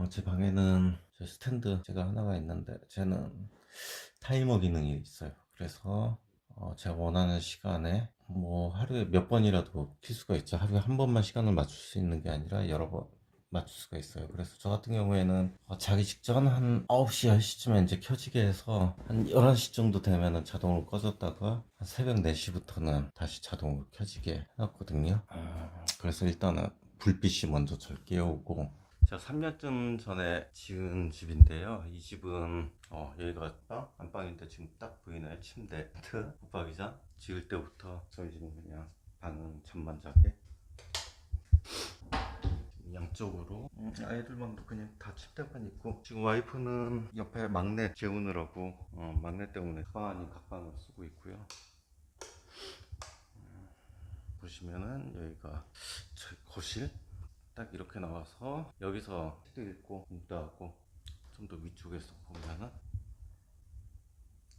제 방에는 제 스탠드 제가 하나가 있는데 쟤는 타이머 기능이 있어요. 그래서 제가 원하는 시간에 뭐 하루에 몇 번이라도 킬 수가 있죠. 하루에 한 번만 시간을 맞출 수 있는 게 아니라 여러 번 맞출 수가 있어요. 그래서 저 같은 경우에는 자기 직전 한 9시, 10시쯤에 이제 켜지게 해서 한 11시 정도 되면은 자동으로 꺼졌다가 한 새벽 4시부터는 다시 자동으로 켜지게 해놨거든요. 그래서 일단은 불빛이 먼저 절 깨우고, 제가 3년쯤 전에 지은 집인데요. 이 집은 여기가 안방인데 지금 딱 보이나요? 침대, 트, 붙박이장. 지을 때부터 저희 집은 그냥 방은 잠만 자게 양쪽으로 아이들 방도 그냥 다 침대만 있고, 지금 와이프는 옆에 막내 재우느라고 막내 때문에 가방 아닌 각방을 쓰고 있고요. 보시면은 여기가 저희 거실 딱 이렇게 나와서 여기서 책도 읽고 공부도 하고, 좀 더 위쪽에서 보면은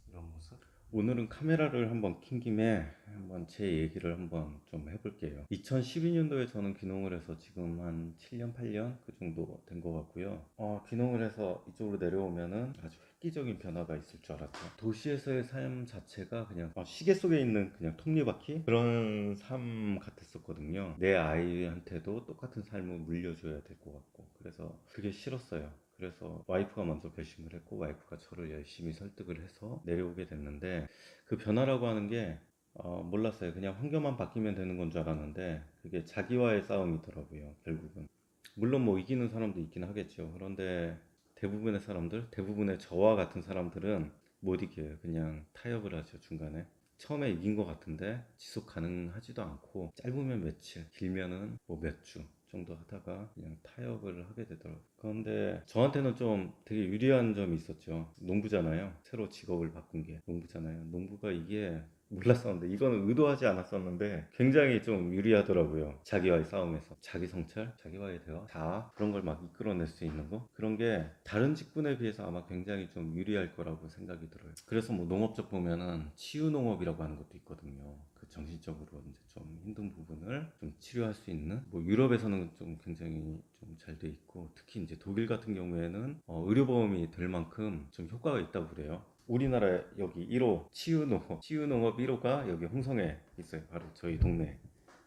이런 모습. 오늘은 카메라를 한번 킨 김에 한번 제 얘기를 한번 좀 해볼게요. 2012년도에 저는 귀농을 해서 지금 한 7년, 8년 그 정도 된 것 같고요. 귀농을 해서 이쪽으로 내려오면은 아주 획기적인 변화가 있을 줄 알았죠. 도시에서의 삶 자체가 그냥 시계 속에 있는 그냥 톱니바퀴 그런 삶 같았었거든요. 내 아이한테도 똑같은 삶을 물려줘야 될 것 같고, 그래서 그게 싫었어요. 그래서 와이프가 먼저 결심을 했고, 와이프가 저를 열심히 설득을 해서 내려오게 됐는데, 그 변화라고 하는 게 몰랐어요. 그냥 환경만 바뀌면 되는 건 줄 알았는데 그게 자기와의 싸움이더라고요, 결국은. 물론 뭐 이기는 사람도 있긴 하겠죠. 그런데 대부분의 사람들, 대부분의 저와 같은 사람들은 못 이겨요. 그냥 타협을 하죠, 중간에. 처음에 이긴 것 같은데 지속 가능하지도 않고, 짧으면 며칠, 길면은 뭐 몇 주 정도 하다가 그냥 타협을 하게 되더라고요. 그런데 저한테는 좀 되게 유리한 점이 있었죠. 농부잖아요. 새로 직업을 바꾼 게 농부잖아요. 농부가 이게 몰랐었는데, 이거는 의도하지 않았었는데 굉장히 좀 유리하더라고요. 자기와의 싸움에서 자기 성찰, 자기와의 대화, 자아, 그런 걸 막 이끌어낼 수 있는 거, 그런 게 다른 직군에 비해서 아마 굉장히 좀 유리할 거라고 생각이 들어요. 그래서 뭐 농업 쪽 보면은 치유 농업이라고 하는 것도 있거든요. 그 정신적으로 이제 좀 힘든 부분을 좀 치료할 수 있는, 뭐 유럽에서는 좀 굉장히 좀 잘 돼 있고, 특히 이제 독일 같은 경우에는 의료보험이 될 만큼 좀 효과가 있다고 그래요. 우리나라 여기 1호 치유농업 1호가 여기 홍성에 있어요. 바로 저희 동네에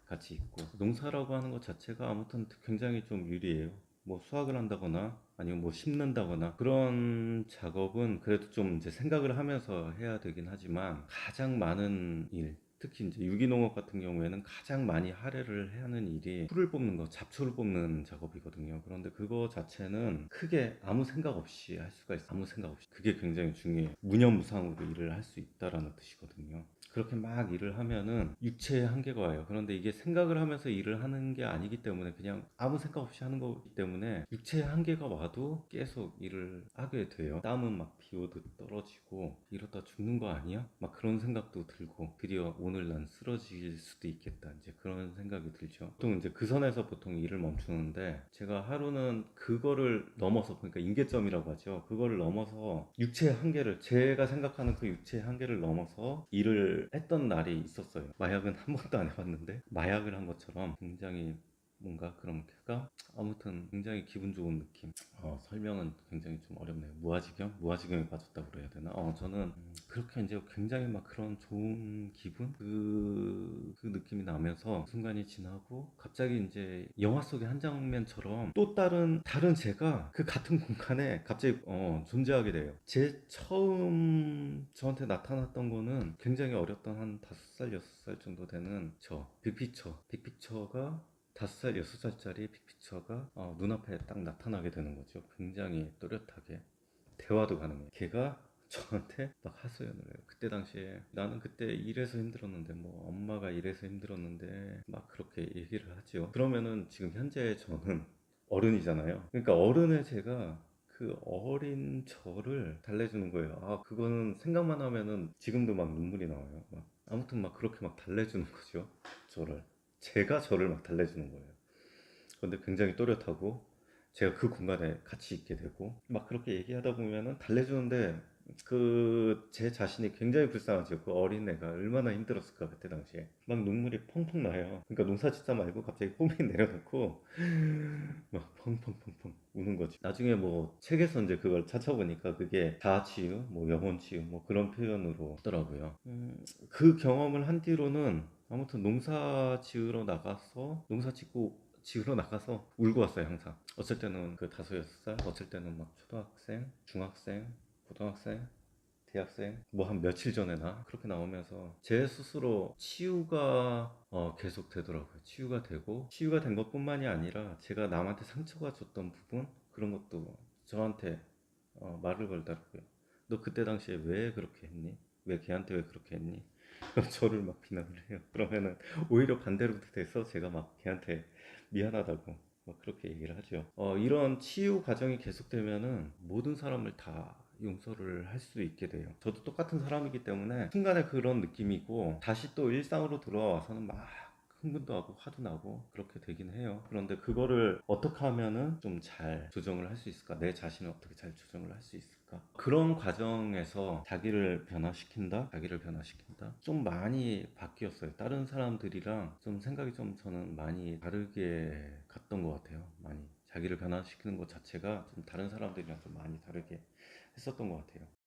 같이 있고, 농사라고 하는 것 자체가 아무튼 굉장히 좀 유리해요. 뭐 수확을 한다거나 아니면 뭐 심는다거나 그런 작업은 그래도 좀 이제 생각을 하면서 해야 되긴 하지만, 가장 많은 일, 특히 이제 유기농업 같은 경우에는 가장 많이 할애를 해야 하는 일이 풀을 뽑는 거, 잡초를 뽑는 작업이거든요. 그런데 그거 자체는 크게 아무 생각 없이 할 수가 있어요. 아무 생각 없이. 그게 굉장히 중요해요. 무념무상으로 일을 할 수 있다라는 뜻이거든요. 그렇게 막 일을 하면은 육체의 한계가 와요. 그런데 이게 생각을 하면서 일을 하는 게 아니기 때문에, 그냥 아무 생각 없이 하는 거기 때문에 육체의 한계가 와도 계속 일을 하게 돼요. 땀은 막 비 오듯 떨어지고, 이러다 죽는 거 아니야? 막 그런 생각도 들고, 드디어 오늘 난 쓰러질 수도 있겠다, 이제 그런 생각이 들죠. 보통 이제 그 선에서 보통 일을 멈추는데, 제가 하루는 그거를 넘어서, 그러니까 임계점이라고 하죠. 그거를 넘어서 육체의 한계를, 제가 생각하는 그 육체의 한계를 넘어서 일을 했던 날이 있었어요. 마약은 한 번도 안 해봤는데 마약을 한 것처럼 굉장히 뭔가 그런 게가, 아무튼 굉장히 기분 좋은 느낌. 설명은 굉장히 좀 어렵네요. 무아지경에 빠졌다고 그래야 되나? 저는 그렇게 이제 굉장히 막 그런 좋은 기분, 그 느낌이 나면서 순간이 지나고, 갑자기 이제 영화 속의 한 장면처럼 또 다른 제가 그 같은 공간에 갑자기 존재하게 돼요. 제 처음 저한테 나타났던 거는 굉장히 어렸던 한 5살, 6살 정도 되는 빅피처가 5살, 6살짜리 빅피처가 눈앞에 딱 나타나게 되는 거죠. 굉장히 또렷하게 대화도 가능해요. 걔가 저한테 막 하소연을 해요. 그때 당시에 나는 그때 일해서 힘들었는데, 뭐 엄마가 일해서 힘들었는데, 막 그렇게 얘기를 하죠. 그러면은 지금 현재 저는 어른이잖아요. 그러니까 어른의 제가 그 어린 저를 달래주는 거예요. 그거는 생각만 하면은 지금도 막 눈물이 나와요. 아무튼 막 그렇게 막 달래주는 거죠. 제가 저를 막 달래주는 거예요. 근데 굉장히 또렷하고, 제가 그 공간에 같이 있게 되고, 막 그렇게 얘기하다 보면은 달래주는데 제 자신이 굉장히 불쌍하죠. 그 어린애가 얼마나 힘들었을까 그때 당시에. 막 눈물이 펑펑 나요. 그러니까 농사 짓다 말고 갑자기 홈이 내려놓고 막 펑펑펑펑 우는 거지. 나중에 뭐 책에서 이제 그걸 찾아보니까 그게 자아치유, 뭐 영혼치유, 뭐 그런 표현으로 하더라고요. 그 경험을 한 뒤로는 아무튼 농사 짓고 지으러 나가서 울고 왔어요, 항상. 어쩔 때는 그 5, 6살, 어쩔 때는 막 초등학생, 중학생, 고등학생, 대학생, 뭐 한 며칠 전에 그렇게 나오면서 제 스스로 치유가 계속 되더라고요. 치유가 되고, 치유가 된 것뿐만이 아니라 제가 남한테 상처가 줬던 부분, 그런 것도 저한테 말을 걸더라고요. 너 그때 당시에 왜 그렇게 했니? 왜 걔한테 왜 그렇게 했니? 저를 막 비난을 해요. 그러면은 오히려 반대로 돼서 제가 막 걔한테 미안하다고 막 그렇게 얘기를 하죠. 이런 치유 과정이 계속되면은 모든 사람을 다 용서를 할 수 있게 돼요. 저도 똑같은 사람이기 때문에 순간에 그런 느낌이고 다시 또 일상으로 돌아와서는 막 흥분도 하고 화도 나고 그렇게 되긴 해요. 그런데 그거를 어떻게 하면은 좀 잘 조정을 할 수 있을까? 내 자신을 어떻게 잘 조정을 할 수 있을까? 그런 과정에서 자기를 변화시킨다? 좀 많이 바뀌었어요. 다른 사람들이랑 좀 생각이 좀 저는 많이 다르게 갔던 것 같아요. 많이. 자기를 변화시키는 것 자체가 좀 다른 사람들이랑 좀 많이 다르게 했었던 것 같아요.